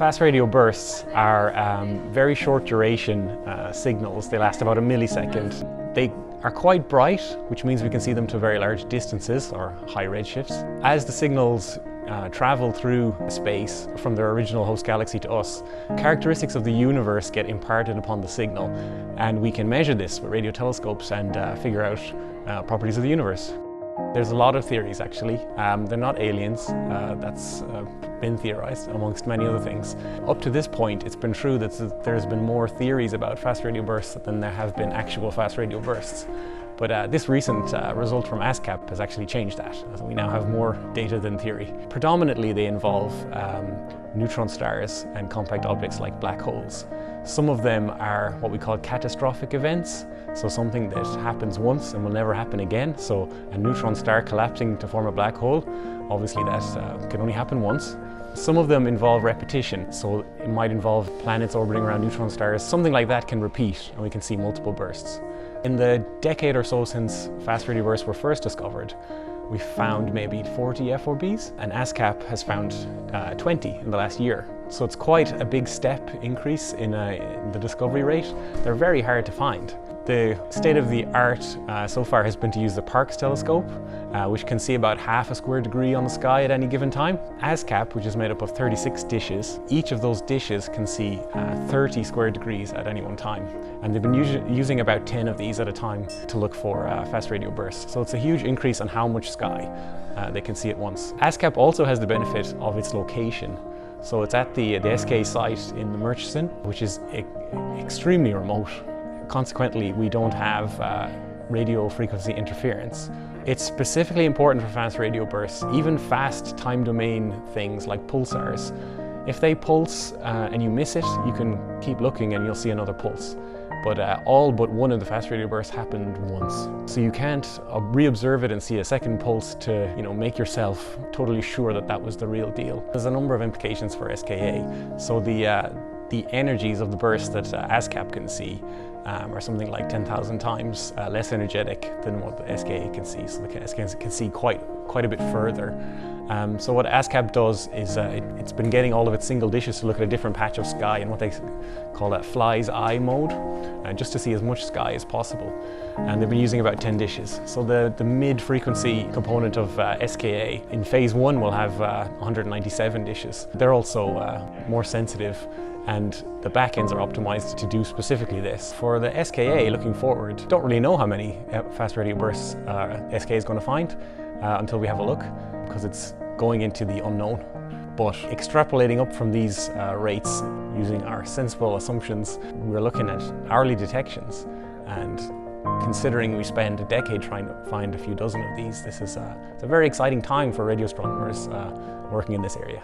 Fast radio bursts are very short duration signals. They last about a millisecond. They are quite bright, which means we can see them to very large distances or high redshifts. As the signals travel through space from their original host galaxy to us, characteristics of the universe get imparted upon the signal, and we can measure this with radio telescopes and figure out properties of the universe. There's a lot of theories actually. They're not aliens, that's been theorized amongst many other things. Up to this point it's been true that there's been more theories about fast radio bursts than there have been actual fast radio bursts. But this recent result from ASKAP has actually changed that. So we now have more data than theory. Predominantly they involve neutron stars and compact objects like black holes. Some of them are what we call catastrophic events, so something that happens once and will never happen again. So a neutron star collapsing to form a black hole, obviously that can only happen once. Some of them involve repetition, so it might involve planets orbiting around neutron stars. Something like that can repeat and we can see multiple bursts. In the decade or so since fast radio bursts were first discovered, we found maybe 40 FOBs, and ASKAP has found 20 in the last year. So it's quite a big step increase in the discovery rate. They're very hard to find. The state of the art so far has been to use the Parkes telescope, which can see about half a square degree on the sky at any given time. ASKAP, which is made up of 36 dishes, each of those dishes can see 30 square degrees at any one time. And they've been using about 10 of these at a time to look for fast radio bursts. So it's a huge increase on how much sky they can see at once. ASKAP also has the benefit of its location. So it's at the SKA site in the Murchison, which is extremely remote. Consequently, we don't have radio frequency interference. It's specifically important for fast radio bursts, even fast time domain things like pulsars. If they pulse and you miss it, you can keep looking and you'll see another pulse. But all but one of the fast radio bursts happened once. So you can't re-observe it and see a second pulse to make yourself totally sure that that was the real deal. There's a number of implications for SKA. So the energies of the burst that ASKAP can see are something like 10,000 times less energetic than what the SKA can see. So the SKA can see quite a bit further. So what ASKAP does is it's been getting all of its single dishes to look at a different patch of sky in what they call that fly's eye mode, just to see as much sky as possible. And they've been using about 10 dishes. So the mid-frequency component of SKA in phase 1 will have 197 dishes. They're also more sensitive, and the backends are optimized to do specifically this. For the SKA looking forward, don't really know how many fast radio bursts SKA is going to find until we have a look, because it's going into the unknown. But extrapolating up from these rates using our sensible assumptions, we're looking at hourly detections, and considering we spend a decade trying to find a few dozen of these, this is it's a very exciting time for radio astronomers working in this area.